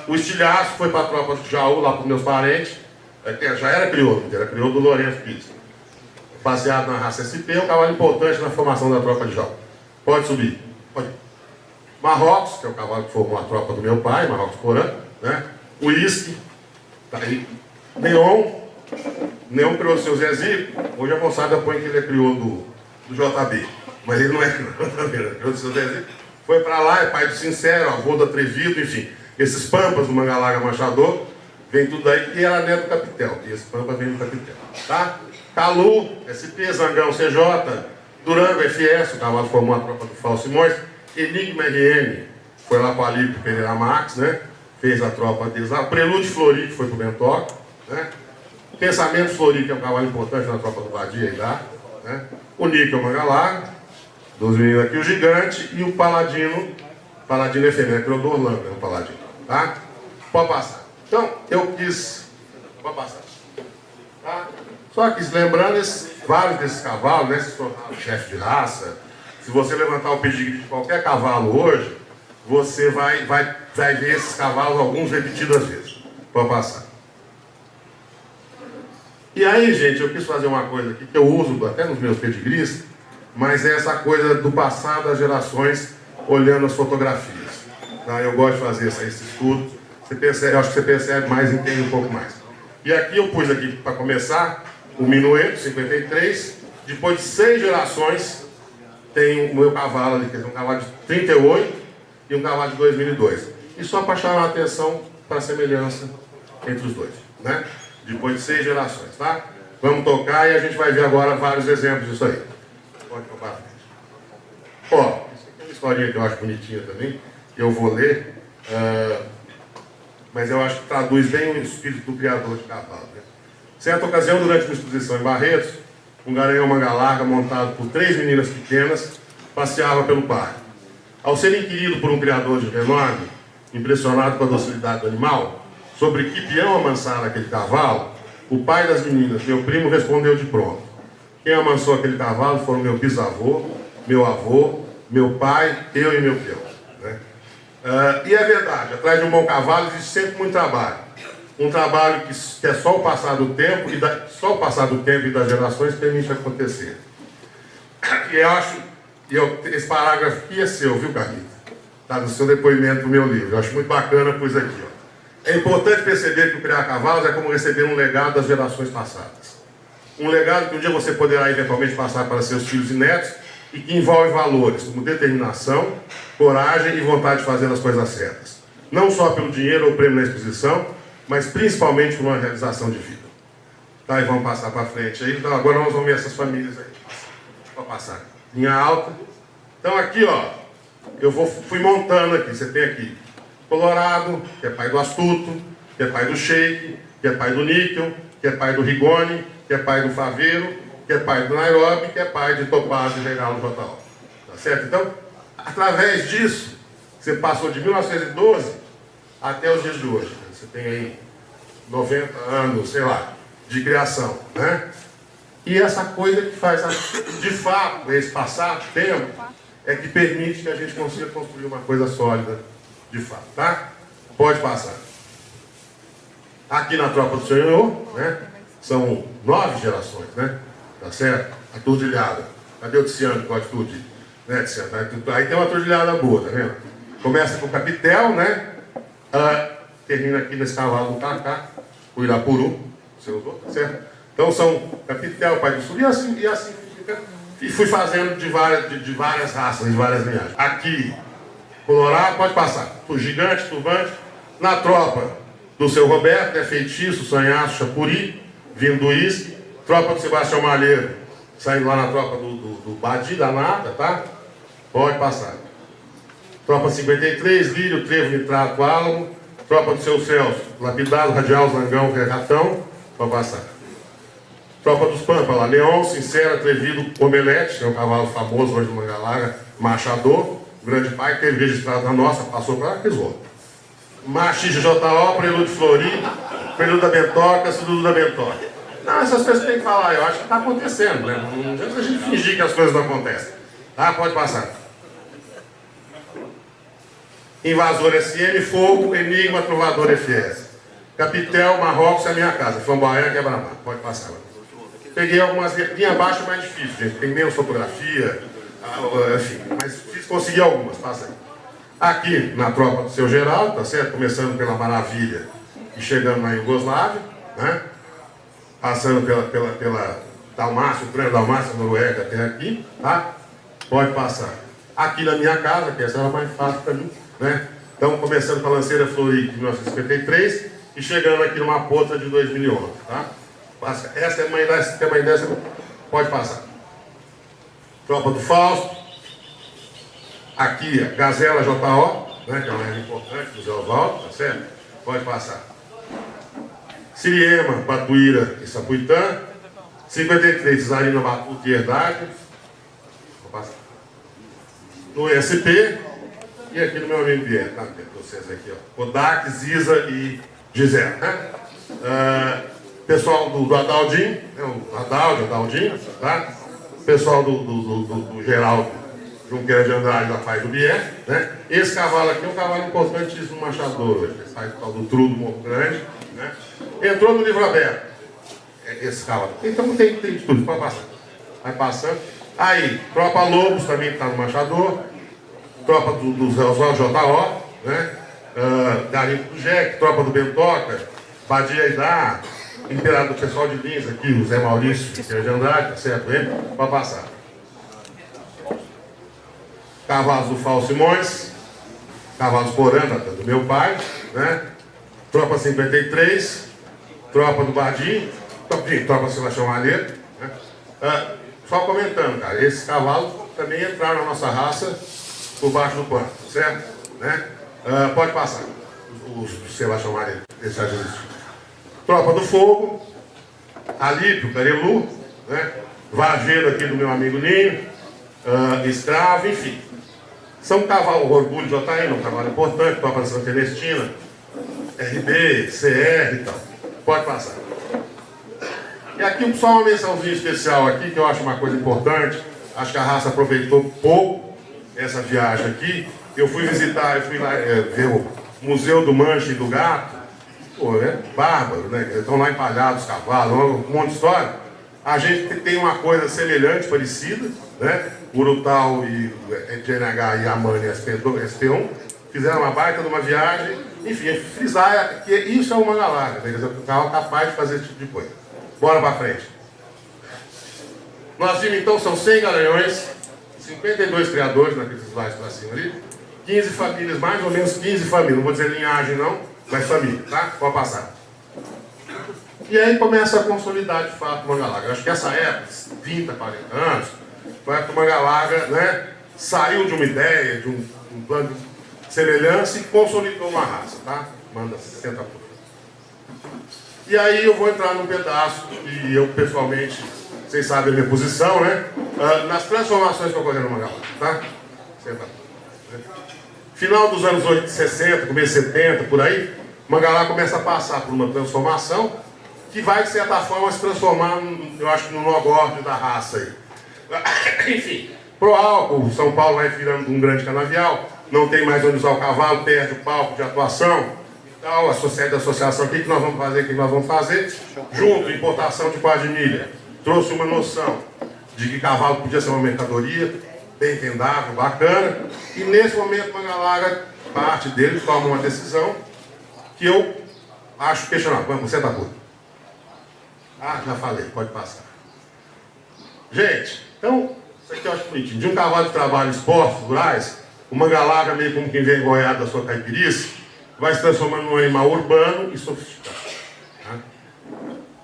o Estilhaço foi para a tropa de Jaú, lá para os meus parentes, já era crioulo do Lourenço Pires. Baseado na raça SP, é um cavalo importante na formação da tropa de Jaú. Pode subir. Pode. Marrocos, que é o cavalo que formou a tropa do meu pai, Marrocos Porã, né? O Whisky, tá aí. Neon criou o seu Zezinho, hoje a moçada põe que ele é crioulo do JB, mas ele não é crioulo do JB, crioulo do seu Zezinho. Foi para lá, é pai do Sincero, avô do Atrevido, enfim. Esses pampas do Mangalaga Machador, vem tudo aí, e era neto do Capitel. E esse pampa vem do Capitel, tá? Calu, SP, Zangão, CJ, Durango, FS, o cavalo formou a tropa do Fausto Simões, Enigma RN, foi lá para o Alípio Pereira Max, né? Fez a tropa deles lá. Prelúdio Flori, que foi para o Bentoca, né? Pensamento Flori, que é um cavalo importante na tropa do Badia e dá, né? O Níquel Mangalaga, dos meninos aqui, o Gigante e o Paladino efêmero, criou do Orlando, é o Paladino, tá? Pode passar. Então, eu quis... Pode passar. Tá? Só que, lembrando, vários desses cavalos, né, se tornaram chefe de raça. Se você levantar o pedigree de qualquer cavalo hoje, você vai ver esses cavalos, alguns repetidos às vezes. Pode passar. E aí, gente, eu quis fazer uma coisa aqui que eu uso até nos meus pedigrees, mas é essa coisa do passado das gerações olhando as fotografias. Tá? Eu gosto de fazer esse estudo. Você percebe, eu acho que você percebe mais e entende um pouco mais. E aqui eu pus aqui, para começar, o Minueto 53. Depois de 6 gerações, tem o meu cavalo ali, que é um cavalo de 38 e um cavalo de 2002. E só para chamar a atenção para a semelhança entre os dois, né? Depois de 6 gerações, tá? Vamos tocar e a gente vai ver agora vários exemplos disso aí. Pode tocar à frente. Ó, isso aqui é uma historinha que eu acho bonitinha também, que eu vou ler, mas eu acho que traduz bem o espírito do criador de cavalo, né? Certa ocasião, durante uma exposição em Barretos, um garanhão manga larga, montado por 3 meninas pequenas, passeava pelo parque. Ao ser inquirido por um criador de renome, impressionado com a docilidade do animal, sobre que peão amansara aquele cavalo, o pai das meninas, meu primo, respondeu de pronto. Quem amansou aquele cavalo foram meu bisavô, meu avô, meu pai, eu e meu peão, né? E é verdade, atrás de um bom cavalo existe sempre muito trabalho. Um trabalho que é só o passar do tempo só o passar do tempo e das gerações permite acontecer. E eu acho, esse parágrafo aqui é seu, viu, Carlita? Está no seu depoimento do meu livro. Eu acho muito bacana por isso aqui, ó. É importante perceber que o criar cavalos é como receber um legado das gerações passadas. Um legado que um dia você poderá eventualmente passar para seus filhos e netos e que envolve valores como determinação, coragem e vontade de fazer as coisas certas. não só pelo dinheiro ou prêmio na exposição, mas principalmente por uma realização de vida. Tá, e vamos passar para frente aí. Então, agora nós vamos ver essas famílias aí. Vou passar. Linha alta. Então aqui, ó, fui montando aqui. Você tem aqui Colorado, que é pai do Astuto, que é pai do Sheik, que é pai do Níquel, que é pai do Rigoni, que é pai do Faveiro, que é pai do Nairobi, que é pai de Topazio e Regal no JO. Tá certo? Então, através disso, você passou de 1912 até os dias de hoje. Você tem aí 90 anos, sei lá, de criação, né? E essa coisa que faz, de fato, esse passar tempo, é que permite que a gente consiga construir uma coisa sólida, de fato, tá? Pode passar. Aqui na Tropa do Senhor, né? São 9 gerações, né? Tá certo? A turdilhada. Cadê o Tiziano com a atitude? Né, Tiziano? Aí tem uma turdilhada boa, tá vendo? Começa com o Capitel, né? Termina aqui nesse cavalo do Cacá, o Irapuru, você usou, tá certo? Então são Capitel, Pai do Sul, e assim fica. E fui fazendo de várias raças, de várias linhagens. Aqui, Colorado, pode passar. O Gigante, Turbante. Na tropa do seu Roberto, é Feitiço, Sanhaço, Chapuri, vindo do Isque. Tropa do Sebastião Malheiro, saindo lá na tropa do Badi, da Nata, tá? Pode passar. Tropa 53, Lírio, Trevo, Nitrato, Álamo. Tropa do seu Celso, Lapidado, Radial, Zangão, Regatão. Pode passar. Tropa dos Pampas, lá, Leão, Sincera, Atrevido, Omelete, que é um cavalo famoso hoje no Manga Larga, Machador, grande pai, que teve registrado na nossa, passou para Aquisou. Machixe JO, Prelude Florido, Prelude da Bentoca, Sedudo da Bentoca. Não, essas coisas tem que falar, eu acho que está acontecendo, né? Não adianta a gente fingir que as coisas não acontecem. Tá, pode passar. Invasor SM, Fogo, Enigma, Trovador FS. Capitel, Marrocos é a minha casa. Flamboyant, Quebra-Mar. Pode passar. Peguei algumas linhas abaixo, é mais difícil, gente. Tem menos fotografia, enfim. Mas consegui algumas, passa aí. Aqui, na tropa do seu Geraldo, tá certo? Começando pela Maravilha e chegando na Iugoslávia, né? Passando pela Dalmácia, Dalmácia, Noruega, até aqui, tá? Pode passar. Aqui na minha casa, que essa era mais fácil para mim, né? Então, começando com a Lanceira Flori, de 1953, e chegando aqui numa Potra de 2011, tá? Passa. Essa é a mãe dessa, pode passar. Tropa do Fausto. Aqui, a Gazela JO, né? Que é uma importante do Zé Osvaldo, tá certo? Pode passar. Siriema, Batuíra e Sapuitã. 53, Zarina, Batuta e Herdade. Vou passar. No ESP. E aqui no meu amigo Pierre, tá? Tem vocês aqui, ó. Kodak, Ziza e Gisele, né? Pessoal do Adaldinho, né? O Adaldinho, tá? Pessoal do Geraldo Junqueira de Andrade, da pai do Bier, né? Esse cavalo aqui é um cavalo importantíssimo no Machador hoje, esse pai do Trudo Morro Grande, né? Entrou no livro aberto, esse cavalo. Então tem de tudo, pode passar. Vai passando. Aí, Tropa Lobos também está no Machador, Tropa do Zé Osvaldo JO, né? Garimpo do Jeque, Tropa do Bentoca, Badia Idá, Imperador do pessoal de Lins aqui, o Zé Maurício de Andrade, tá certo? Ele vai passar. Cavalos do Fausto Simões, Cavalos Poranda, do meu pai, né? Tropa 53, Tropa do Badim, Tropa Sebastião Malheiro, né? Só comentando, cara, esses cavalos também entraram na nossa raça por baixo do pano, certo? Né? Pode passar, os Sebastião Malheiro, esse já existe. Tropa do Fogo, Alípio, Carelu, né? Vageiro aqui do meu amigo Ninho, Escravo, enfim. São cavalos, Orgulho Jotaína, um cavalo importante, Tropa da Santa Ernestina, RB, CR e tal. Pode passar. E aqui só uma mençãozinha especial aqui, que eu acho uma coisa importante. Acho que a raça aproveitou pouco essa viagem aqui. Eu fui lá ver o Museu do Manche e do Gato. Pô, é bárbaro, né? Estão lá empalhados os cavalos, um monte de história. A gente tem uma coisa semelhante, parecida, né? Urutau e GNH e Amani SP1 fizeram uma baita de uma viagem. Enfim, frisar que isso é uma galáxia, né? O carro é capaz de fazer esse tipo de coisa. Bora pra frente. Nós vimos então, são 100 garanhões, 52 criadores naqueles slides pra cima ali, 15 famílias, mais ou menos 15 famílias, não vou dizer linhagem não, mas família, tá? Pode passar. E aí começa a consolidar de fato o Manga Larga. Acho que essa época, 30, 40 anos, foi que o Manga Larga, né, saiu de uma ideia, de um plano de semelhança e consolidou uma raça, tá? Manda 60 por. E aí eu vou entrar num pedaço, e eu pessoalmente, vocês sabem a minha posição, né? Nas transformações que ocorreram no Manga Larga, tá? 60 por. Final dos anos 60, começo de 70, por aí, o Manga Larga começa a passar por uma transformação que vai, de certa forma, se transformar, eu acho que no nogórdio da raça aí. Enfim, pro álcool, São Paulo vai virando um grande canavial, não tem mais onde usar o cavalo, perde o palco de atuação, tal, a associação, o que nós vamos fazer, o que nós vamos fazer, junto, importação de quadrilha, trouxe uma noção de que cavalo podia ser uma mercadoria, bem vendável, bacana, e nesse momento o Manga Larga, parte dele, toma uma decisão que eu acho questionável. Vamos, você tá por. Ah, já falei, pode passar. Gente, então, isso aqui eu acho bonitinho. De um cavalo de trabalho esportes rurais, o Manga Larga, meio como quem vem envergonhado da sua caipirice, vai se transformando num animal urbano e sofisticado. Tá?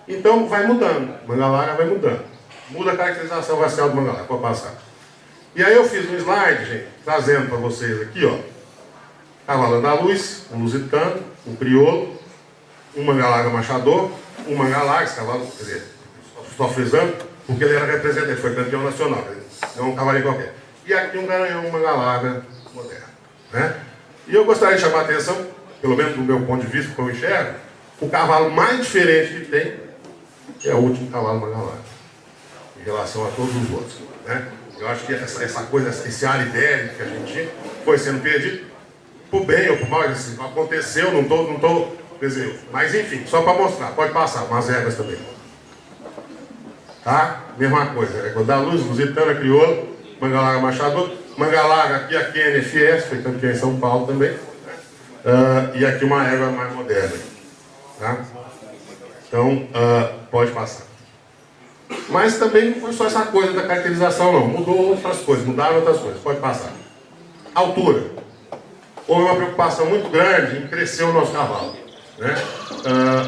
Então, vai mudando. O Manga Larga vai mudando. Muda a caracterização racial do Manga Larga, pode passar. E aí eu fiz um slide, gente, trazendo para vocês aqui, ó. Cavalo andaluz, um lusitano, um crioulo, um Manga Larga machador, um Manga Larga, esse cavalo, quer dizer, estou frisando, porque ele era representante, ele foi campeão nacional, não um cavalinho qualquer. E aqui um garanhão, um Manga Larga moderno, né? E eu gostaria de chamar a atenção, pelo menos do meu ponto de vista, que eu enxergo, o cavalo mais diferente que tem é o último cavalo Manga Larga, em relação a todos os outros, né? Eu acho que essa coisa, esse ar idélico que a gente tinha, foi sendo perdido, por bem ou por mal, assim, aconteceu, não estou quer dizer, mas enfim, só para mostrar, pode passar, umas regras também. Tá? Mesma coisa, égua da luz, lusitana, crioula, Manga Larga machador, Manga Larga aqui a QNFS, foi campeã em São Paulo também. E aqui uma égua mais moderna. Tá? Então, pode passar. Mas também não foi só essa coisa da caracterização, não. Mudou outras coisas, mudaram outras coisas. Pode passar. Altura. Houve uma preocupação muito grande em crescer o nosso cavalo. Né?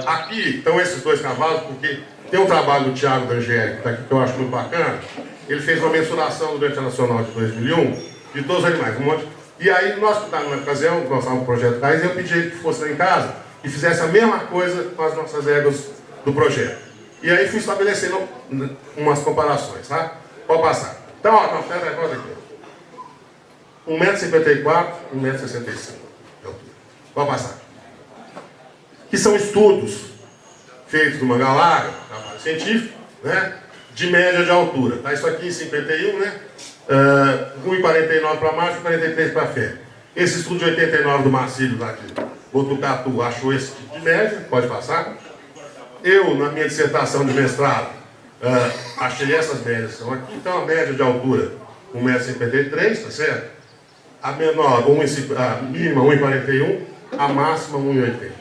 Aqui estão esses dois cavalos, porque tem um trabalho do Thiago D'Angeli, que está aqui, que eu acho muito bacana. Ele fez uma mensuração durante a Nacional de 2001 de todos os animais, um monte. E aí, nós, na ocasião, nós estávamos no projeto Raiz, eu pedi ele que fosse lá em casa e fizesse a mesma coisa com as nossas éguas do projeto. E aí fui estabelecendo umas comparações, tá? Pode passar. Então, ó, não, pera aí, volta aqui. 1,54 m, 1,65 m de altura. Pode passar. Que são estudos feitos no Manga Larga, trabalho científico, né? De média de altura. Tá? Isso aqui em 51, né? 1,49 para macho e 43 para fêmea. Esse estudo de 89 do Marcílio lá de Botucatu achou esse tipo de média, pode passar. Eu, na minha dissertação de mestrado, achei essas médias, são aqui. Então a média de altura 1,53 m, tá certo? A menor, a mínima 1,41 m, a máxima 1,80 m.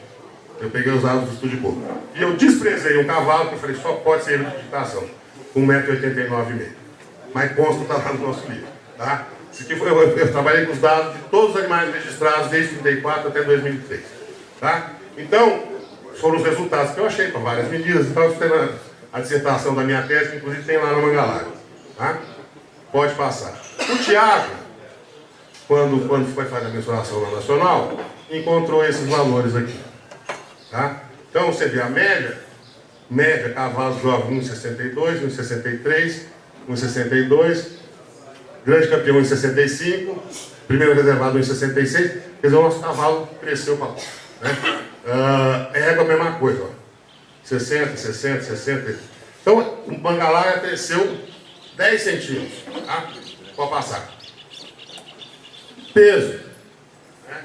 Eu peguei os dados do estudo de boca. E eu desprezei um cavalo que eu falei, só pode ser identificação, com 1,89 m. Mas consta, está lá no nosso livro. Tá? Isso aqui eu trabalhei com os dados de todos os animais registrados desde 1934 até 2003. Tá? Então, foram os resultados que eu achei, com várias medidas. Então, isso tem a dissertação da minha tese, que inclusive tem lá no Manga Larga. Tá? Pode passar. O Thiago, quando foi fazer a mensuração na Nacional, encontrou esses valores aqui. Tá? Então, você vê a média, cavalo jovem 1,62, 1,63, 1,62, grande campeão 1,65, primeiro reservado 1,66, quer dizer, o nosso cavalo cresceu para pouco. Né? Égua a mesma coisa, ó. 60, 60, 60. Então, o Manga Larga cresceu 10 centímetros. Tá? Pode passar. Peso. Né?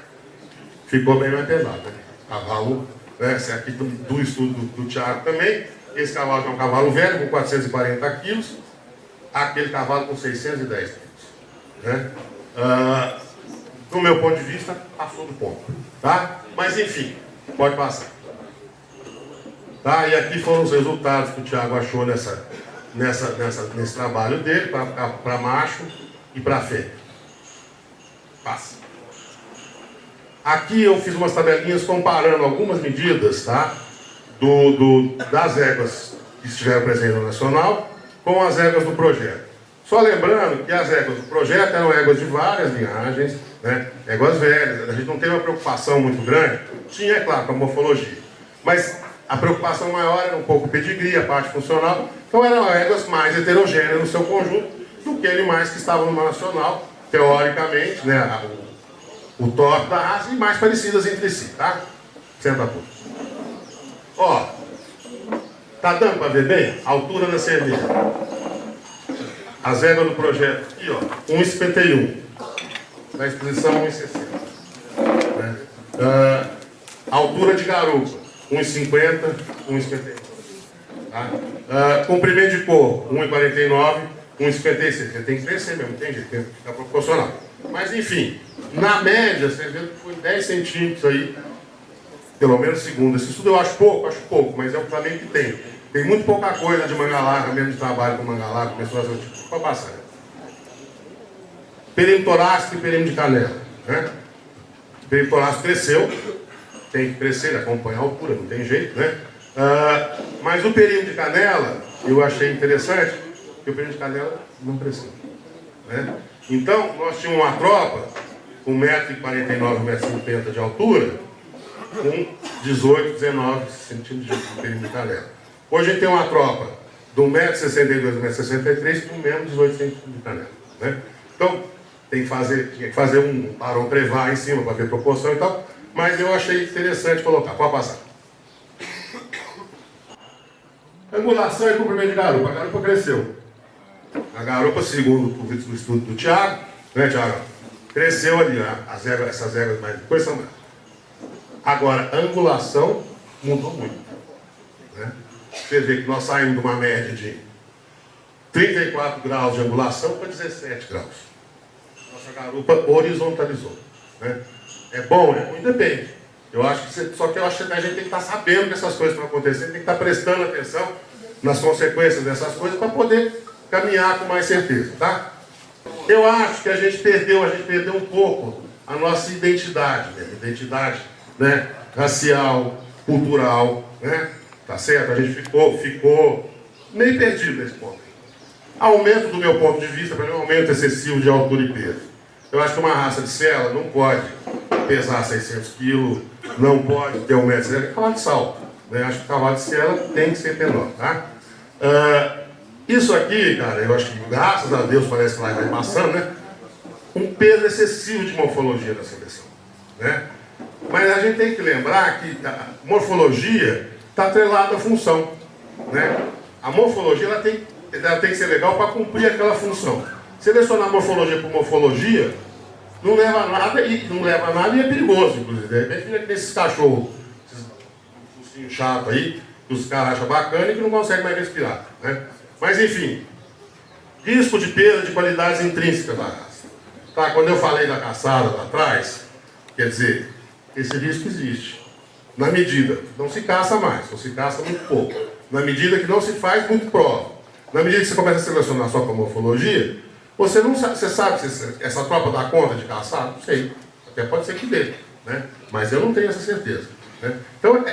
Ficou bem mais pesado. Né? Cavalo, né? Esse aqui do estudo do Thiago também. Esse cavalo é um cavalo velho, com 440 quilos. Aquele cavalo com 610 quilos. Né? Do meu ponto de vista, passou do ponto. Tá? Mas enfim, pode passar. Tá? E aqui foram os resultados que o Thiago achou nesse trabalho dele, para macho e para fêmea. Passa. Aqui eu fiz umas tabelinhas comparando algumas medidas, tá? Das éguas que estiveram presentes no Nacional com as éguas do projeto. Só lembrando que as éguas do projeto eram éguas de várias linhagens, né? Éguas velhas, a gente não teve uma preocupação muito grande, tinha, é claro, com a morfologia, mas a preocupação maior era um pouco o pedigree, a parte funcional, então eram éguas mais heterogêneas no seu conjunto do que animais que estavam no Nacional, teoricamente, né? O top da raça e mais parecidas entre si, tá? Senta tudo. Ó, tá dando para ver bem? A altura da cerveja. As éguas do projeto aqui, ó, 1,51. Na exposição, 1,60. Né? Altura de garupa, 1,50, 1,51. Tá? Comprimento de corpo, 1,49, 1,56. Você tem que crescer mesmo, tem jeito, tem que ficar proporcional. Mas enfim, na média, você vê que foi 10 centímetros aí, pelo menos segundo. Esse estudo eu acho pouco, mas é o também que tem. Tem muito pouca coisa de manga larga, mesmo de trabalho com manga larga, pessoas tipo, para passar. Perímetro torácico e perímetro de canela. Né? O perímetro torácico cresceu, tem que crescer, acompanhar a altura, não tem jeito, né? Mas o perímetro de canela, eu achei interessante, que o perímetro de canela não cresceu. Né? Então, nós tínhamos uma tropa com 1,49m, 1,50m de altura, com 18, 19 centímetros de perímetro de canela. Hoje a gente tem uma tropa de 1,62m, 1,63m com menos 18 centímetros de canela. Né? Então, tinha que fazer um parão prevar em cima para ver proporção e tal, mas eu achei interessante colocar. Pode passar. Angulação e comprimento de garupa. A garupa cresceu. A garupa, segundo o estudo do Thiago, né, Thiago? Cresceu ali, essas éguas mais depois são mais. Agora, a angulação mudou muito. Né? Você vê que nós saímos de uma média de 34 graus de angulação para 17 graus. Nossa garupa horizontalizou. Né? É bom, né? Muito depende. Eu acho que só que eu acho que a gente tem que estar sabendo que essas coisas estão acontecendo, tem que estar prestando atenção nas consequências dessas coisas para poder caminhar com mais certeza, tá? Eu acho que a gente perdeu um pouco a nossa identidade, né? Identidade, né? Racial, cultural, né? Tá certo? A gente ficou meio perdido nesse ponto. Aumento, do meu ponto de vista, para mim, um aumento excessivo de altura e peso. Eu acho que uma raça de sela não pode pesar 600 quilos, não pode ter 1,70 m, é cavalo de salto. Né? Acho que o cavalo de sela tem que ser menor, tá? Isso aqui, cara, eu acho que, graças a Deus, parece que lá vai passando, né? Um peso excessivo de morfologia da seleção, né? Mas a gente tem que lembrar que a morfologia está atrelada à função, né? A morfologia ela tem que ser legal para cumprir aquela função. Selecionar morfologia por morfologia não leva a nada e é perigoso, inclusive. De repente fica nesses cachorros, esses focinhos chatos aí, que os caras acham bacana e que não conseguem mais respirar, né? Mas enfim, risco de perda de qualidades intrínsecas da raça. Tá? Quando eu falei da caçada lá atrás, quer dizer, esse risco existe. Na medida, não se caça mais, ou se caça muito pouco. Na medida que não se faz muito prova. Na medida que você começa a selecionar só com a morfologia, você não sabe, você sabe se essa tropa dá conta de caçar? Não sei. Até pode ser que dê, né? Mas eu não tenho essa certeza. Né? Então,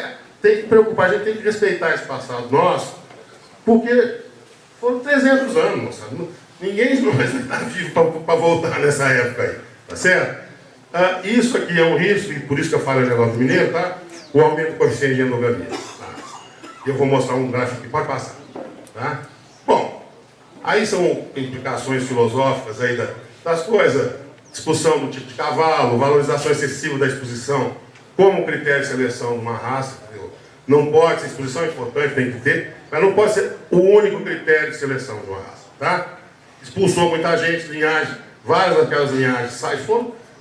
tem que preocupar, a gente tem que respeitar esse passado nosso, porque foram 300 anos, moçada. Ninguém de nós está vivo para voltar nessa época aí, tá certo? Isso aqui é um risco, e por isso que eu falo o negócio do mineiro, tá? O aumento do coeficiente de endogamia. Tá? Eu vou mostrar um gráfico que pode passar. Tá? Bom, aí são implicações filosóficas aí das coisas, discussão do tipo de cavalo, valorização excessiva da exposição como critério de seleção de uma raça. Entendeu? Não pode ser, exposição é importante, tem que ter, mas não pode ser o único critério de seleção de uma raça. Tá? Expulsou muita gente, linhagem, várias daquelas linhagens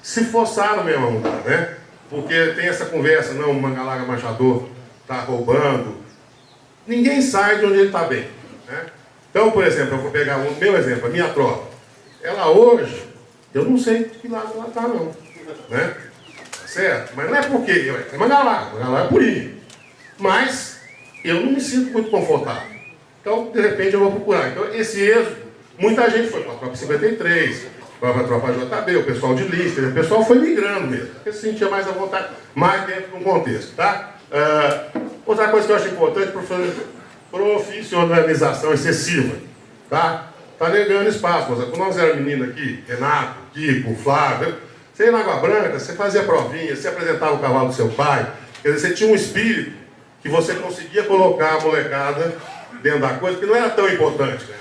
se forçaram mesmo a mudar, né? Porque tem essa conversa, não, o manga larga machador está roubando. Ninguém sai de onde ele está bem. Né? Então, por exemplo, eu vou pegar o meu exemplo, a minha tropa. Ela hoje, eu não sei de que lado ela está, não. Né? Tá certo? Mas não é porque é manga larga é purinho. Mas eu não me sinto muito confortável. Então, de repente, eu vou procurar. Então, esse êxodo, muita gente foi para a tropa 53, tropa JB, o pessoal de Lister, o pessoal foi migrando mesmo, porque se sentia mais à vontade, mais dentro de um contexto, tá? Outra coisa que eu acho importante, profissionalização excessiva, tá? Tá negando espaço, mas quando nós éramos meninos aqui, Renato, Kiko, Flávio, você ia na Água Branca, você fazia provinha, você apresentava o cavalo do seu pai, quer dizer, você tinha um espírito que você conseguia colocar a molecada dentro da coisa, que não era tão importante, né?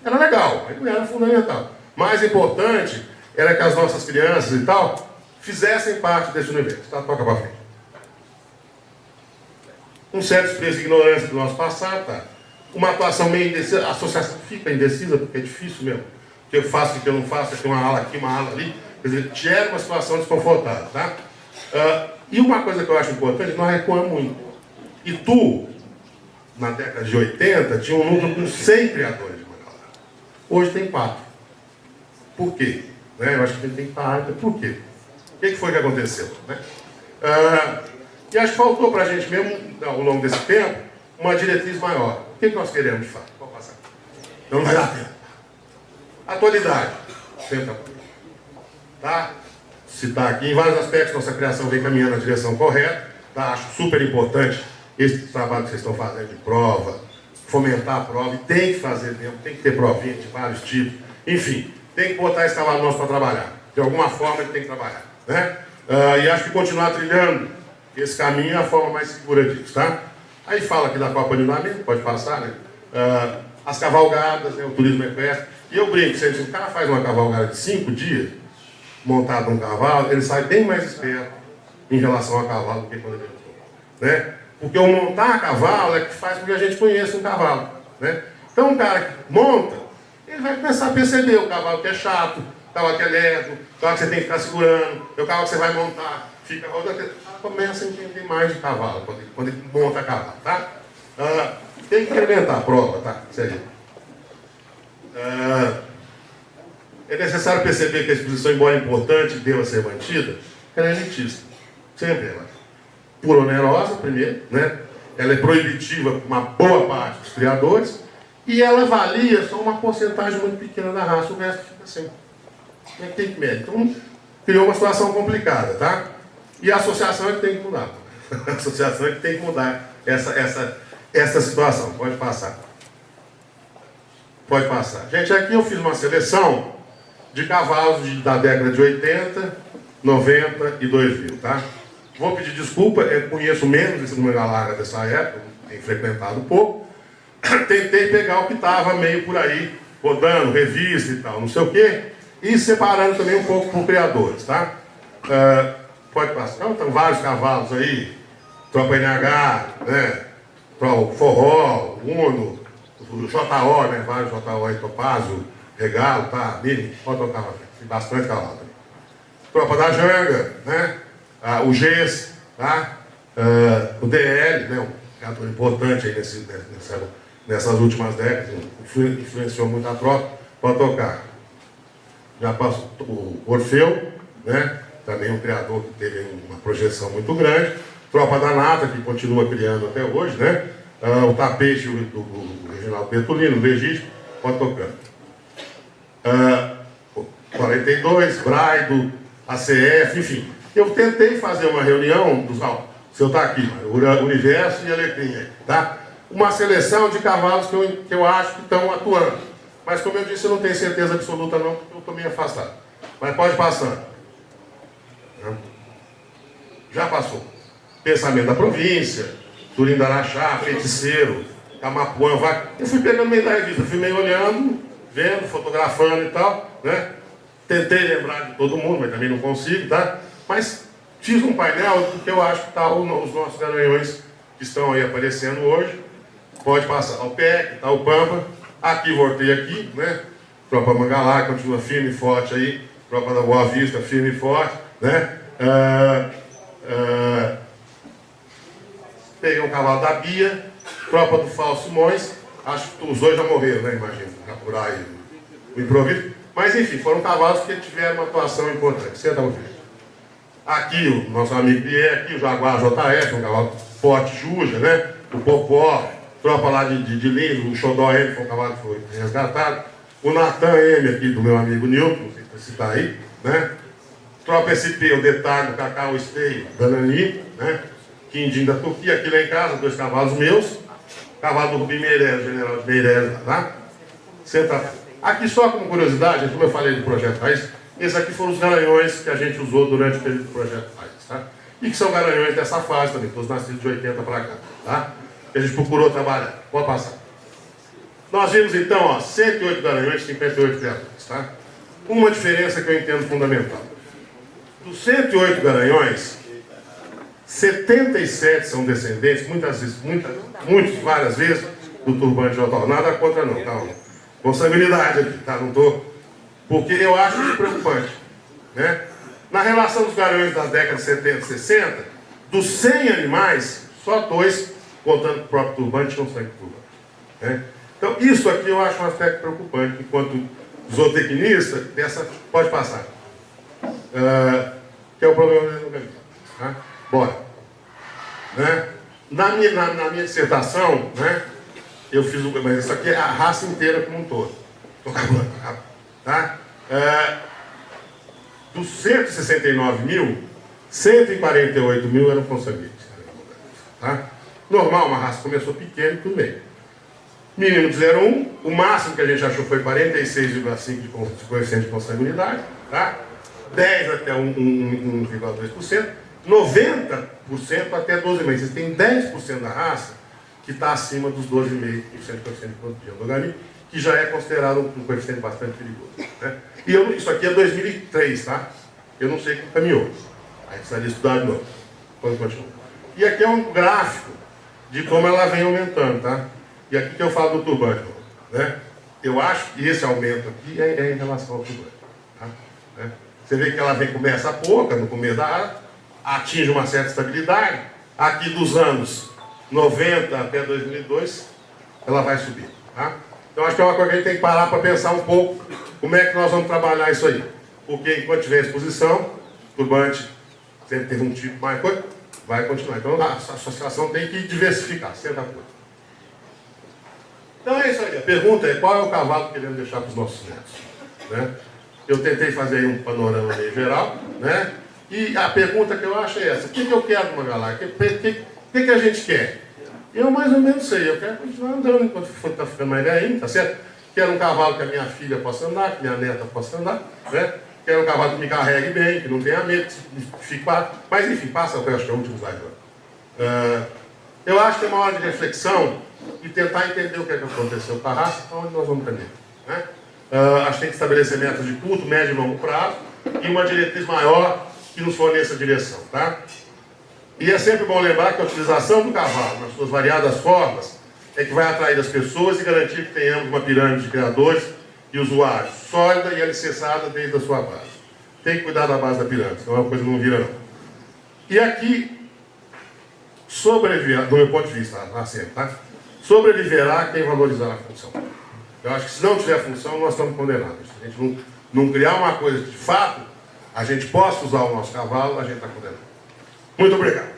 Era legal, mas não era fundamental. Mais importante era que as nossas crianças e tal fizessem parte desse universo. Tá? Toca para frente. Um certo desprezo e ignorância do nosso passado, tá? Uma atuação meio indecisa, a associação fica indecisa, porque é difícil mesmo. O que eu faço, o que eu não faço, aqui uma ala aqui, uma ala ali. Quer dizer, gera uma situação desconfortável, tá? E uma coisa que eu acho importante, nós recuamos muito. E tu, na década de 80, tinha um núcleo com 100 criadores de Mangalá. Hoje tem 4. Por quê? Né? Eu acho que tem que parar. Por quê? O que foi que aconteceu? Né? E acho que faltou para a gente mesmo, ao longo desse tempo, uma diretriz maior. O que nós queremos de fato? Pode passar. Então não vai dar tempo. Atualidade. Senta. Tá? Citar aqui, em vários aspectos, nossa criação vem caminhando na direção correta. Tá? Acho super importante esse trabalho que vocês estão fazendo de prova, fomentar a prova, e tem que fazer mesmo, tem que ter provinha de vários tipos. Enfim, tem que botar esse cavalo nosso para trabalhar. De alguma forma ele tem que trabalhar. Né? E acho que continuar trilhando esse caminho é a forma mais segura disso. Tá? Aí fala aqui da Copa de Nilamento, pode passar, né? As cavalgadas, né? O turismo equestre. E eu brinco, se o cara faz uma cavalgada de 5 dias, montado num cavalo, ele sai bem mais esperto em relação a cavalo do que quando ele entrou. Né? Porque o montar a cavalo é que faz com que a gente conheça um cavalo. Né? Então um cara que monta, ele vai começar a perceber o cavalo que é chato, o cavalo que é lerdo, o cavalo que você tem que ficar segurando, o cavalo que você vai montar, fica rodando, começa a entender mais de cavalo, quando ele monta a cavalo, tá? Tem que incrementar a prova, tá? Sério. É necessário perceber que a exposição, embora importante, deva ser mantida, ela é elitista. Sempre ela. Por onerosa, primeiro, né? Ela é proibitiva para uma boa parte dos criadores, e ela valia só uma porcentagem muito pequena da raça, o resto fica assim. Tem que medir. Então, criou uma situação complicada, tá? E a associação é que tem que mudar. A associação é que tem que mudar essa situação. Pode passar. Pode passar. Gente, aqui eu fiz uma seleção de cavalos da década de 80, 90 e 2000, tá? Vou pedir desculpa, eu conheço menos esse número larga dessa época, tenho frequentado pouco. Tentei pegar o que estava meio por aí, rodando, revista e tal, não sei o quê, e separando também um pouco por criadores, tá? Pode passar. Então, vários cavalos aí, Tropa NH, né? Forró, Uno, o JO, né? Vários JO aí, Topázio, Regalo, tá? Mini, pode tocar, tem bastante cavalo. Tropa da Janga, né? O GES, tá? O DL, né? Um criador importante aí nessas últimas décadas, influenciou muito a tropa, pode tocar. Já passou o Orfeu, né? Também um criador que teve uma projeção muito grande. Tropa da Nata, que continua criando até hoje, né? O Tapete do Reginaldo Petulino, o Legítimo, pode tocar. 42, Braido, ACF, enfim. Eu tentei fazer uma reunião dos... Se eu estou aqui, o Universo e a Alecrim, tá? Uma seleção de cavalos que eu acho que estão atuando. Mas, como eu disse, eu não tenho certeza absoluta não, porque eu estou meio afastado. Mas pode passar. Já passou. Pensamento da província, Turim da Araxá, Feiticeiro, Camapuã, Vaca. Eu fui pegando meio da revista, fui meio olhando, vendo, fotografando e tal, né? Tentei lembrar de todo mundo, mas também não consigo, tá? Mas fiz um painel que eu acho que tá os nossos garanhões que estão aí aparecendo hoje. Pode passar. O PEC, tá o Pampa. Aqui, voltei aqui, né? Tropa Mangalá, continua firme e forte aí. Tropa da Boa Vista, firme e forte, né? Peguei um cavalo da Bia, tropa do Fausto Simões. Acho que os dois já morreram, né? Imagina, Capurá e o Improviso. Mas, enfim, foram cavalos que tiveram uma atuação importante. Senta o vídeo. Aqui, o nosso amigo Pierre, aqui o Jaguar JF, um cavalo forte, Juja, né? O Popó, tropa lá de Lins, o Xodó M, foi um cavalo que foi resgatado. O Natan M, aqui, do meu amigo Nilton, não sei se vou citar aí, né? Tropa SP, o detalhe, o Cacau, o Esteio, Danani, né? Quindim da Turquia, aqui lá em casa, 2 cavalos meus, cavalo do Rubim Meirelles, general de Meirelles, tá? Senta. Aqui só como curiosidade, como eu falei do Projeto Raiz, esses aqui foram os garanhões que a gente usou durante o período do Projeto Raiz, tá? E que são garanhões dessa fase também, todos nascidos de 80 para cá, tá? Que a gente procurou trabalhar. Pode passar. Nós vimos então, ó, 108 garanhões, 58 criaturas, tá? Uma diferença que eu entendo fundamental. Dos 108 garanhões, 77 são descendentes, muitas vezes, várias vezes, do turbante de Otto. Nada contra não, tá? Consanguinidade aqui, tá? Não tô... Porque eu acho isso preocupante, né? Na relação dos garanhões das décadas de 70 e 60, dos 100 animais, só 2, contando o próprio turbante, tinham sangue de turbante, né? Então, isso aqui eu acho um aspecto preocupante, enquanto zootecnista, dessa... Pode passar. Que é o problema do organismo. Tá? Bora. Né? Na minha dissertação, né, eu fiz o... Mas isso aqui é a raça inteira como um todo. Estou acabando, tá? Dos 169 mil, 148 mil eram consanguíneos. Tá? Normal, uma raça começou pequena e tudo bem. Mínimo de 0,1, o máximo que a gente achou foi 46,5 de coeficiente de consanguinidade, tá? 10 até 1,2%, 90% até 12,5%. Vocês têm 10% da raça que está acima dos 12,5% de coeficiente de produtividade do organismo, que já é considerado um coeficiente bastante perigoso, né? E isso aqui é 2003, tá? Eu não sei como caminhou. Aí precisaria estudar de novo. Vamos continuar. E aqui é um gráfico de como ela vem aumentando, tá? E aqui que eu falo do turbante, né? Eu acho que esse aumento aqui é em relação ao turbante, tá? Né? Você vê que ela começa pouca, no começo da área, atinge uma certa estabilidade. Aqui dos anos 90 até 2002, ela vai subir, tá? Então acho que é uma coisa que a gente tem que parar para pensar um pouco como é que nós vamos trabalhar isso aí. Porque enquanto tiver exposição, o turbante sempre teve um tipo mais coisa, vai continuar. Então a associação tem que diversificar, sempre a coisa. Então é isso aí. A pergunta é qual é o cavalo que queremos deixar para os nossos netos, né? Eu tentei fazer aí um panorama meio geral, né? E a pergunta que eu acho é essa: o que eu quero de uma galáxia? O que a gente quer? Eu mais ou menos sei. Eu quero continuar andando enquanto está ficando mais velhinho, tá certo? Quero um cavalo que a minha filha possa andar, que minha neta possa andar, né? Quero um cavalo que me carregue bem, que não tenha medo, que fique parado. Mas enfim, passa, eu acho que é o último slide agora. Eu acho que é uma hora de reflexão e tentar entender o que é que aconteceu com a raça, para onde nós vamos caminhar, né? Acho que tem que estabelecer metas de curto, médio e longo prazo e uma diretriz maior que nos forneça direção, tá? E é sempre bom lembrar que a utilização do cavalo nas suas variadas formas é que vai atrair as pessoas e garantir que tenhamos uma pirâmide de criadores e usuários sólida e alicerçada desde a sua base. Tem que cuidar da base da pirâmide, senão a coisa não vira não. E aqui, sobreviver, do meu ponto de vista, sempre, tá? Sobreviverá quem valorizar a função. Eu acho que se não tiver função, nós estamos condenados. Se a gente não criar uma coisa que, de fato, a gente possa usar o nosso cavalo, a gente está condenado. Muito obrigado.